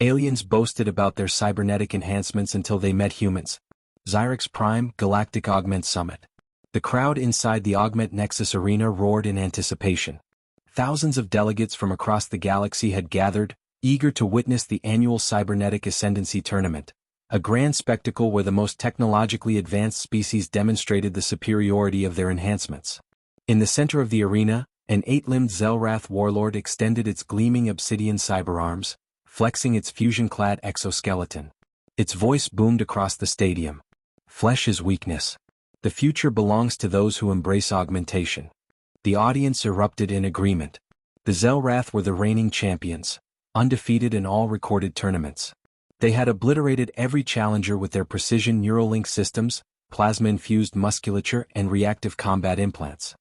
Aliens boasted about their cybernetic enhancements until they met humans. Xyrix Prime Galactic Augment Summit. The crowd inside the Augment Nexus Arena roared in anticipation. Thousands of delegates from across the galaxy had gathered, eager to witness the annual Cybernetic Ascendancy Tournament, a grand spectacle where the most technologically advanced species demonstrated the superiority of their enhancements. In the center of the arena, an 8-limbed Zelrath warlord extended its gleaming obsidian cyberarms, flexing its fusion-clad exoskeleton. Its voice boomed across the stadium. Flesh is weakness. The future belongs to those who embrace augmentation. The audience erupted in agreement. The Zelrath were the reigning champions, undefeated in all recorded tournaments. They had obliterated every challenger with their precision Neuralink systems, plasma-infused musculature and reactive combat implants.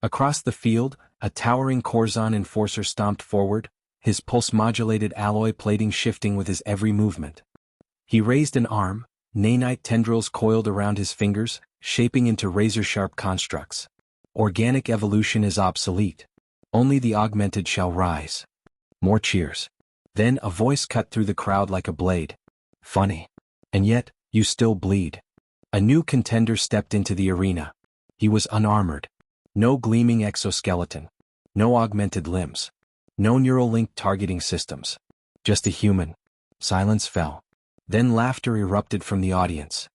Across the field, a towering Corzon enforcer stomped forward, his pulse-modulated alloy plating shifting with his every movement. He raised an arm, nanite tendrils coiled around his fingers, shaping into razor-sharp constructs. Organic evolution is obsolete. Only the augmented shall rise. More cheers. Then a voice cut through the crowd like a blade. Funny. And yet, you still bleed. A new contender stepped into the arena. He was unarmored. No gleaming exoskeleton. No augmented limbs. No Neuralink targeting systems. Just a human. Silence fell. Then laughter erupted from the audience.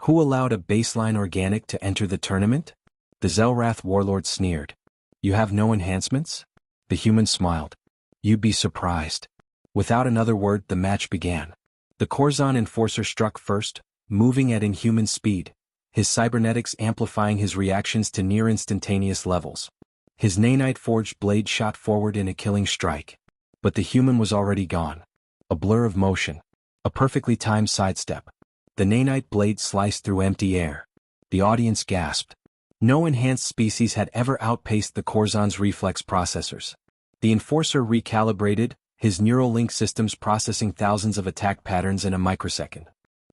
Who allowed a baseline organic to enter the tournament? The Zelrath warlord sneered. You have no enhancements? The human smiled. You'd be surprised. Without another word, the match began. The Corzon enforcer struck first, moving at inhuman speed, his cybernetics amplifying his reactions to near-instantaneous levels. His nanite-forged blade shot forward in a killing strike. But the human was already gone. A blur of motion. A perfectly timed sidestep. The nanite blade sliced through empty air. The audience gasped. No enhanced species had ever outpaced the Corzon's reflex processors. The enforcer recalibrated, his Neuralink systems processing thousands of attack patterns in a microsecond.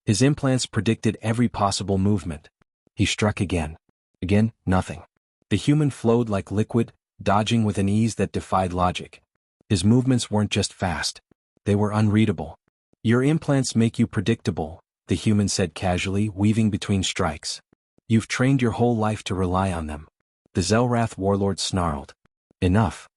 His implants predicted every possible movement. He struck again. Again, nothing. The human flowed like liquid, dodging with an ease that defied logic. His movements weren't just fast. They were unreadable. Your implants make you predictable, the human said casually, weaving between strikes. You've trained your whole life to rely on them. The Zelrath warlord snarled. Enough.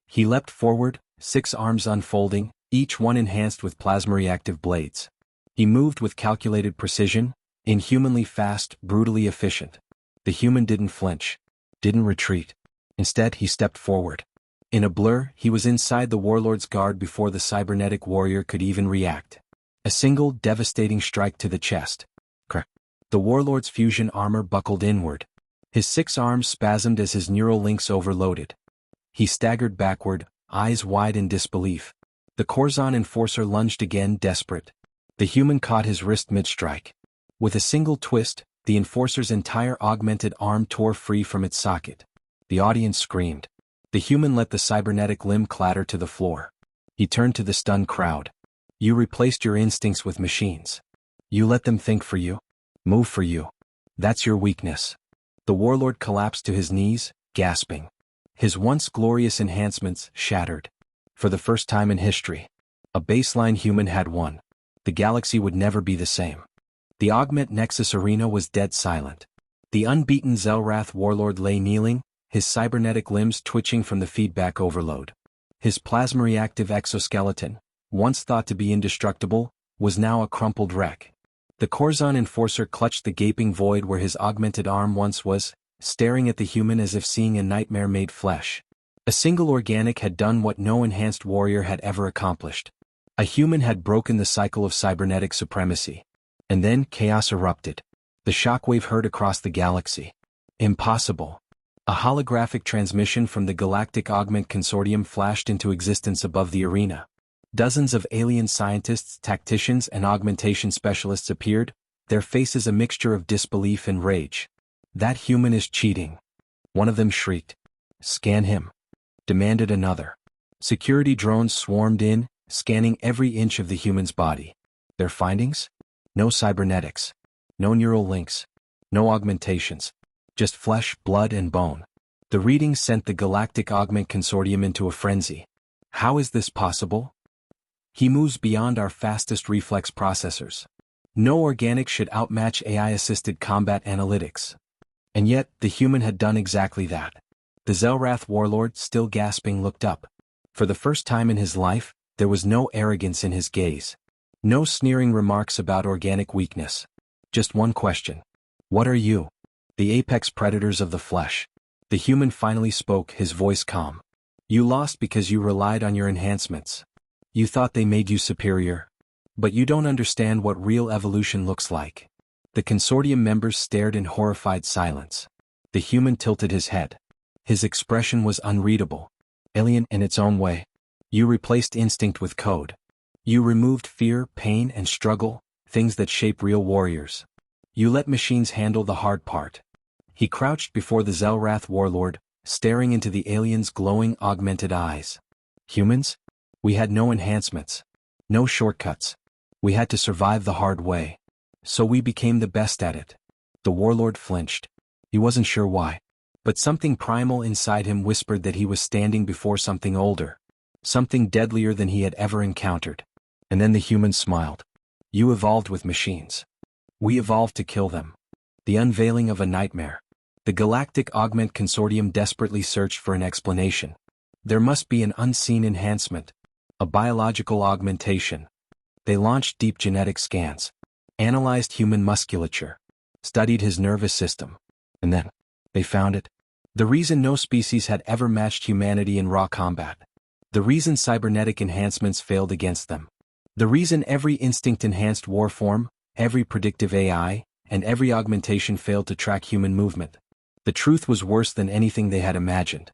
He leapt forward, 6 arms unfolding, each one enhanced with plasma-reactive blades. He moved with calculated precision, inhumanly fast, brutally efficient. The human didn't flinch. Didn't retreat. Instead, he stepped forward. In a blur, he was inside the warlord's guard before the cybernetic warrior could even react. A single, devastating strike to the chest. Crack. The warlord's fusion armor buckled inward. His 6 arms spasmed as his neural links overloaded. He staggered backward, eyes wide in disbelief. The Corzon enforcer lunged again, desperate. The human caught his wrist mid-strike. With a single twist, the enforcer's entire augmented arm tore free from its socket. The audience screamed. The human let the cybernetic limb clatter to the floor. He turned to the stunned crowd. You replaced your instincts with machines. You let them think for you, move for you. That's your weakness. The warlord collapsed to his knees, gasping. His once glorious enhancements shattered. For the first time in history, a baseline human had won. The galaxy would never be the same. The Augment Nexus Arena was dead silent. The unbeaten Zelrath warlord lay kneeling, his cybernetic limbs twitching from the feedback overload. His plasma-reactive exoskeleton, once thought to be indestructible, was now a crumpled wreck. The Corzon enforcer clutched the gaping void where his augmented arm once was, staring at the human as if seeing a nightmare made flesh. A single organic had done what no enhanced warrior had ever accomplished. A human had broken the cycle of cybernetic supremacy. And then chaos erupted. The shockwave heard across the galaxy. Impossible. A holographic transmission from the Galactic Augment Consortium flashed into existence above the arena. Dozens of alien scientists, tacticians, and augmentation specialists appeared, their faces a mixture of disbelief and rage. That human is cheating. One of them shrieked. Scan him. Demanded another. Security drones swarmed in, scanning every inch of the human's body. Their findings? No cybernetics. No neural links. No augmentations. Just flesh, blood, and bone. The readings sent the Galactic Augment Consortium into a frenzy. How is this possible? He moves beyond our fastest reflex processors. No organic should outmatch AI-assisted combat analytics. And yet, the human had done exactly that. The Zelrath warlord, still gasping, looked up. For the first time in his life, there was no arrogance in his gaze. No sneering remarks about organic weakness. Just one question. What are you? The apex predators of the flesh. The human finally spoke, his voice calm. You lost because you relied on your enhancements. You thought they made you superior. But you don't understand what real evolution looks like. The consortium members stared in horrified silence. The human tilted his head. His expression was unreadable. Alien in its own way. You replaced instinct with code. You removed fear, pain, and struggle, things that shape real warriors. You let machines handle the hard part. He crouched before the Zelrath warlord, staring into the alien's glowing, augmented eyes. Humans? We had no enhancements. No shortcuts. We had to survive the hard way. So we became the best at it. The warlord flinched. He wasn't sure why. But something primal inside him whispered that he was standing before something older. Something deadlier than he had ever encountered. And then the human smiled. You evolved with machines. We evolved to kill them. The unveiling of a nightmare. The Galactic Augment Consortium desperately searched for an explanation. There must be an unseen enhancement. A biological augmentation. They launched deep genetic scans. Analyzed human musculature. Studied his nervous system. And then, they found it. The reason no species had ever matched humanity in raw combat. The reason cybernetic enhancements failed against them. The reason every instinct-enhanced warform, every predictive AI, and every augmentation failed to track human movement. The truth was worse than anything they had imagined.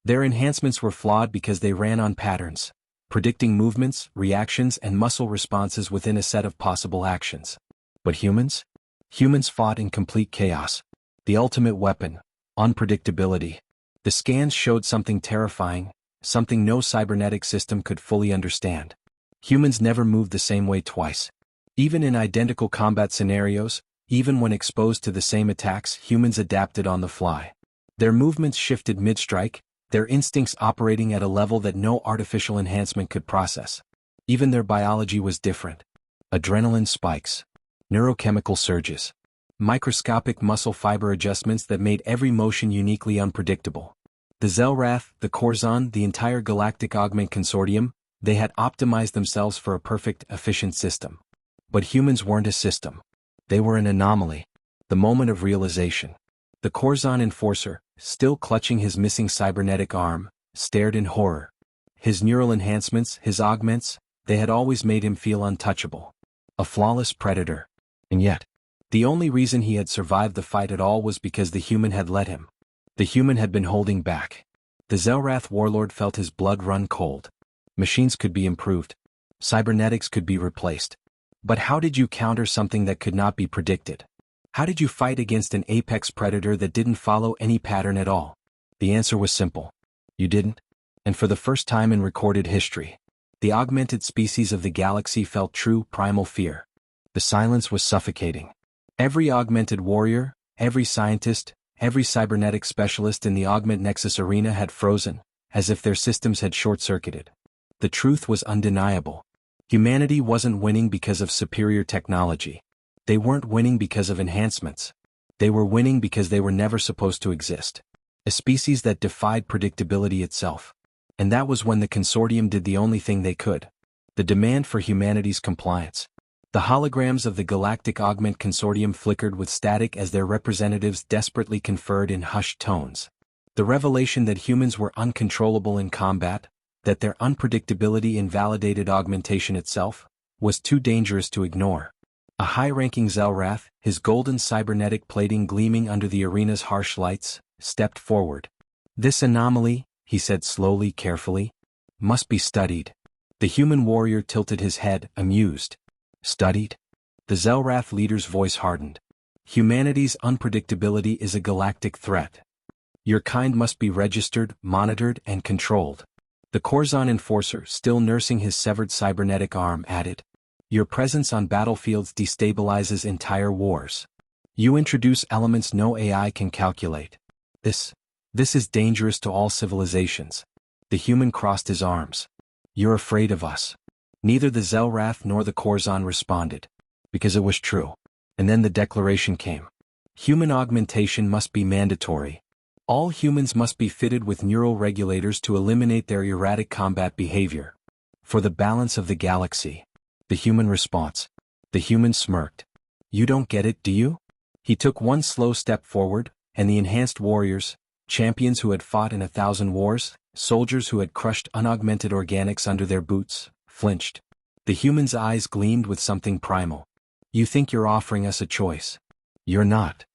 Their enhancements were flawed because they ran on patterns, predicting movements, reactions, and muscle responses within a set of possible actions. But humans? Humans fought in complete chaos. The ultimate weapon, unpredictability. The scans showed something terrifying, something no cybernetic system could fully understand. Humans never moved the same way twice. Even in identical combat scenarios, even when exposed to the same attacks, humans adapted on the fly. Their movements shifted mid-strike, their instincts operating at a level that no artificial enhancement could process. Even their biology was different. Adrenaline spikes. Neurochemical surges. Microscopic muscle fiber adjustments that made every motion uniquely unpredictable. The Zelrath, the Corzon, the entire Galactic Augment Consortium, they had optimized themselves for a perfect, efficient system. But humans weren't a system. They were an anomaly. The moment of realization. The Corzon enforcer, still clutching his missing cybernetic arm, stared in horror. His neural enhancements, his augments, they had always made him feel untouchable. A flawless predator. And yet, the only reason he had survived the fight at all was because the human had let him. The human had been holding back. The Zelrath warlord felt his blood run cold. Machines could be improved. Cybernetics could be replaced. But how did you counter something that could not be predicted? How did you fight against an apex predator that didn't follow any pattern at all? The answer was simple. You didn't. And for the first time in recorded history, the augmented species of the galaxy felt true primal fear. The silence was suffocating. Every augmented warrior, every scientist, every cybernetic specialist in the Augment Nexus arena had frozen, as if their systems had short-circuited. The truth was undeniable. Humanity wasn't winning because of superior technology. They weren't winning because of enhancements. They were winning because they were never supposed to exist. A species that defied predictability itself. And that was when the consortium did the only thing they could. The demand for humanity's compliance. The holograms of the Galactic Augment Consortium flickered with static as their representatives desperately conferred in hushed tones. The revelation that humans were uncontrollable in combat, that their unpredictability invalidated augmentation itself, was too dangerous to ignore. A high-ranking Zelrath, his golden cybernetic plating gleaming under the arena's harsh lights, stepped forward. This anomaly, he said slowly, carefully, must be studied. The human warrior tilted his head, amused. Studied? The Zelrath leader's voice hardened. Humanity's unpredictability is a galactic threat. Your kind must be registered, monitored, and controlled. The Corzon enforcer, still nursing his severed cybernetic arm, added. Your presence on battlefields destabilizes entire wars. You introduce elements no AI can calculate. This is dangerous to all civilizations. The human crossed his arms. You're afraid of us. Neither the Zelrath nor the Corzon responded. Because it was true. And then the declaration came. Human augmentation must be mandatory. All humans must be fitted with neural regulators to eliminate their erratic combat behavior. For the balance of the galaxy. The human response. The human smirked. You don't get it, do you? He took one slow step forward, and the enhanced warriors, champions who had fought in 1,000 wars, soldiers who had crushed unaugmented organics under their boots, flinched. The human's eyes gleamed with something primal. You think you're offering us a choice? You're not.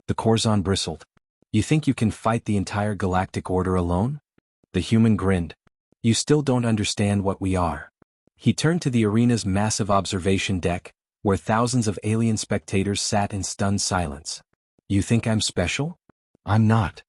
The Corzon bristled. You think you can fight the entire galactic order alone? The human grinned. You still don't understand what we are. He turned to the arena's massive observation deck, where thousands of alien spectators sat in stunned silence. You think I'm special? I'm not.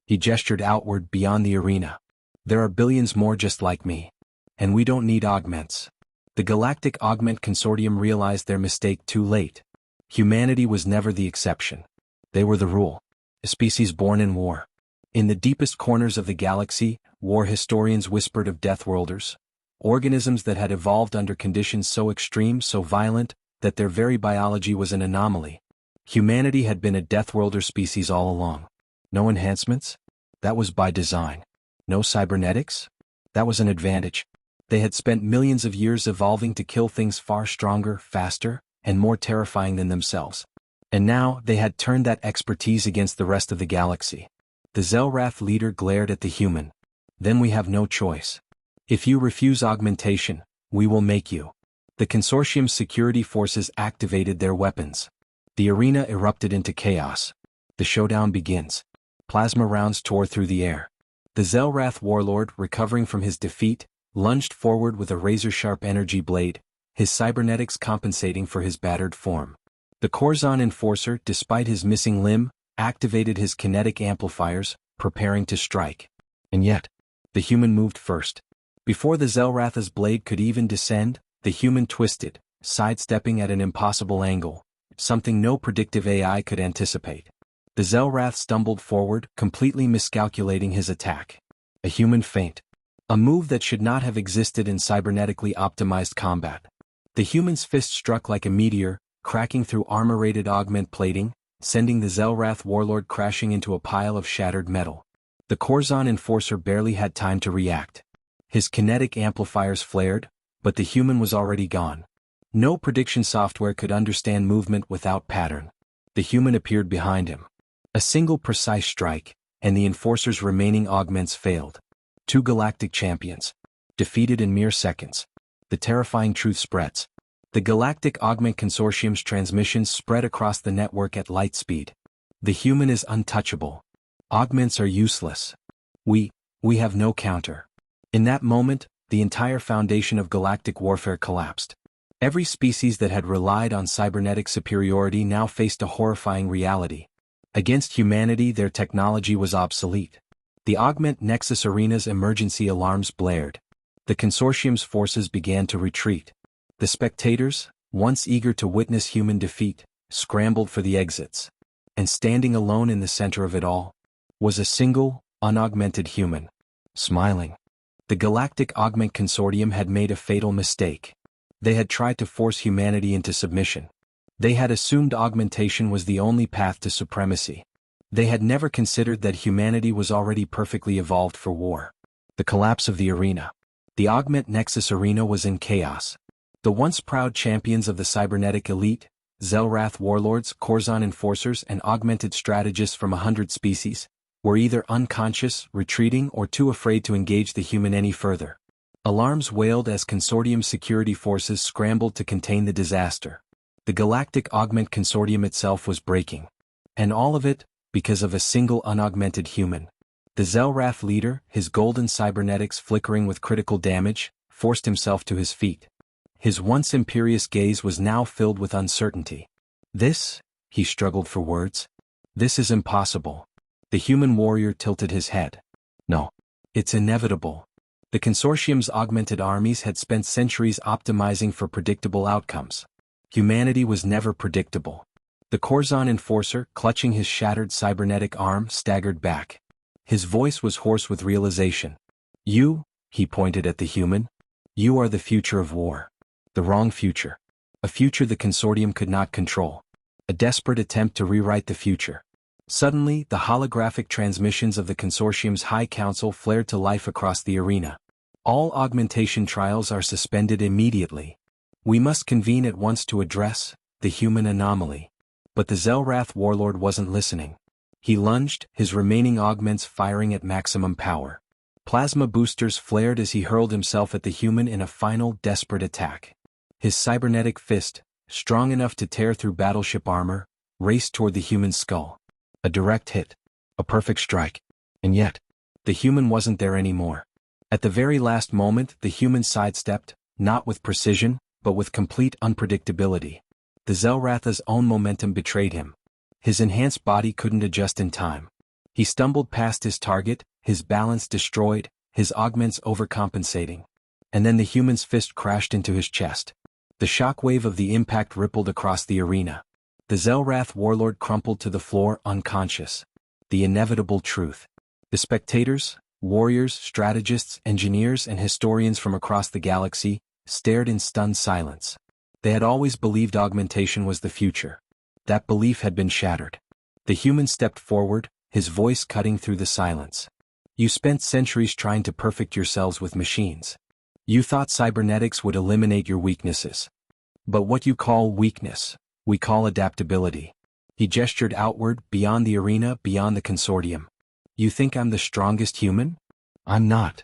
He gestured outward beyond the arena. There are billions more just like me. And we don't need augments. The Galactic Augment Consortium realized their mistake too late. Humanity was never the exception. They were the rule. A species born in war. In the deepest corners of the galaxy, war historians whispered of deathworlders, organisms that had evolved under conditions so extreme, so violent, that their very biology was an anomaly. Humanity had been a deathworlder species all along. No enhancements? That was by design. No cybernetics? That was an advantage. They had spent millions of years evolving to kill things far stronger, faster, and more terrifying than themselves. And now they had turned that expertise against the rest of the galaxy. The Zelrath leader glared at the human. Then we have no choice. If you refuse augmentation, we will make you. The consortium's security forces activated their weapons. The arena erupted into chaos. The showdown begins. Plasma rounds tore through the air. The Zelrath warlord, recovering from his defeat, lunged forward with a razor-sharp energy blade, his cybernetics compensating for his battered form. The Corzon enforcer, despite his missing limb, activated his kinetic amplifiers, preparing to strike. And yet, the human moved first. Before the Zelrath's blade could even descend, the human twisted, sidestepping at an impossible angle, something no predictive AI could anticipate. The Zelrath stumbled forward, completely miscalculating his attack. A human feint. A move that should not have existed in cybernetically optimized combat. The human's fist struck like a meteor, cracking through armor-rated augment plating, sending the Zelrath warlord crashing into a pile of shattered metal. The Corzon enforcer barely had time to react. His kinetic amplifiers flared, but the human was already gone. No prediction software could understand movement without pattern. The human appeared behind him. A single precise strike, and the enforcer's remaining augments failed. 2 galactic champions. Defeated in mere seconds. The terrifying truth spreads. The Galactic Augment Consortium's transmissions spread across the network at light speed. The human is untouchable. Augments are useless. We have no counter. In that moment, the entire foundation of galactic warfare collapsed. Every species that had relied on cybernetic superiority now faced a horrifying reality. Against humanity, their technology was obsolete. The Augment Nexus Arena's emergency alarms blared. The consortium's forces began to retreat. The spectators, once eager to witness human defeat, scrambled for the exits. And standing alone in the center of it all, was a single, unaugmented human. Smiling. The Galactic Augment Consortium had made a fatal mistake. They had tried to force humanity into submission. They had assumed augmentation was the only path to supremacy. They had never considered that humanity was already perfectly evolved for war. The collapse of the arena. The Augment Nexus Arena was in chaos. The once proud champions of the cybernetic elite, Zelrath warlords, Corzon enforcers, and augmented strategists from 100 species, were either unconscious, retreating, or too afraid to engage the human any further. Alarms wailed as consortium security forces scrambled to contain the disaster. The Galactic Augment Consortium itself was breaking. And all of it, because of a single unaugmented human. The Zelrath leader, his golden cybernetics flickering with critical damage, forced himself to his feet. His once imperious gaze was now filled with uncertainty. This, he struggled for words. This is impossible. The human warrior tilted his head. No. It's inevitable. The consortium's augmented armies had spent centuries optimizing for predictable outcomes. Humanity was never predictable. The Corzon enforcer, clutching his shattered cybernetic arm, staggered back. His voice was hoarse with realization. You, he pointed at the human, you are the future of war. The wrong future. A future the consortium could not control. A desperate attempt to rewrite the future. Suddenly, the holographic transmissions of the consortium's High Council flared to life across the arena. All augmentation trials are suspended immediately. We must convene at once to address the human anomaly. But the Zelrath warlord wasn't listening. He lunged, his remaining augments firing at maximum power. Plasma boosters flared as he hurled himself at the human in a final, desperate attack. His cybernetic fist, strong enough to tear through battleship armor, raced toward the human's skull. A direct hit. A perfect strike. And yet, the human wasn't there anymore. At the very last moment, the human sidestepped, not with precision, but with complete unpredictability. The Zelratha's own momentum betrayed him. His enhanced body couldn't adjust in time. He stumbled past his target, his balance destroyed, his augments overcompensating. And then the human's fist crashed into his chest. The shockwave of the impact rippled across the arena. The Zelrath warlord crumpled to the floor unconscious. The inevitable truth. The spectators, warriors, strategists, engineers, and historians from across the galaxy stared in stunned silence. They had always believed augmentation was the future. That belief had been shattered. The human stepped forward, his voice cutting through the silence. You spent centuries trying to perfect yourselves with machines. You thought cybernetics would eliminate your weaknesses. But what you call weakness, we call adaptability. He gestured outward, beyond the arena, beyond the consortium. You think I'm the strongest human? I'm not.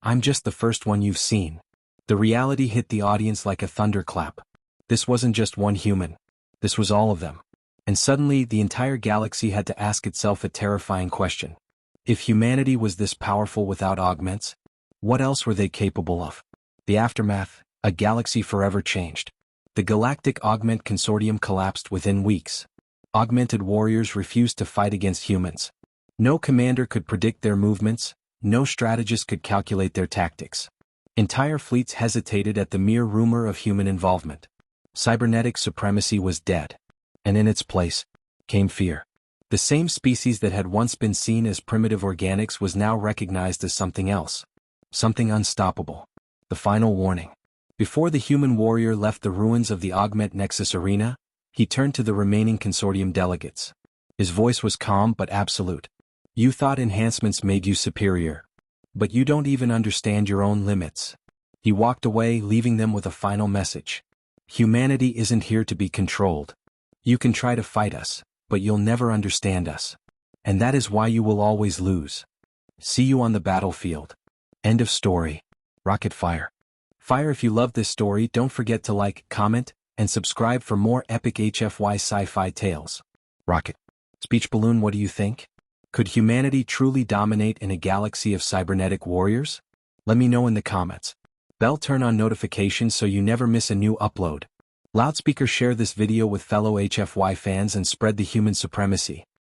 I'm just the first one you've seen. The reality hit the audience like a thunderclap. This wasn't just one human. This was all of them. And suddenly the entire galaxy had to ask itself a terrifying question. If humanity was this powerful without augments, what else were they capable of? The aftermath, a galaxy forever changed. The Galactic Augment Consortium collapsed within weeks. Augmented warriors refused to fight against humans. No commander could predict their movements, no strategist could calculate their tactics. Entire fleets hesitated at the mere rumor of human involvement. Cybernetic supremacy was dead. And in its place came fear. The same species that had once been seen as primitive organics was now recognized as something else. Something unstoppable. The final warning. Before the human warrior left the ruins of the Augment Nexus arena, he turned to the remaining consortium delegates. His voice was calm but absolute. You thought enhancements made you superior. But you don't even understand your own limits. He walked away, leaving them with a final message. Humanity isn't here to be controlled. You can try to fight us, but you'll never understand us. And that is why you will always lose. See you on the battlefield. End of story. Rocket fire. Fire. If you loved this story, don't forget to like, comment, and subscribe for more epic HFY sci-fi tales. Rocket. Speech balloon. What do you think? Could humanity truly dominate in a galaxy of cybernetic warriors? Let me know in the comments. Bell, turn on notifications so you never miss a new upload. Loudspeaker, share this video with fellow HFY fans and spread the human supremacy.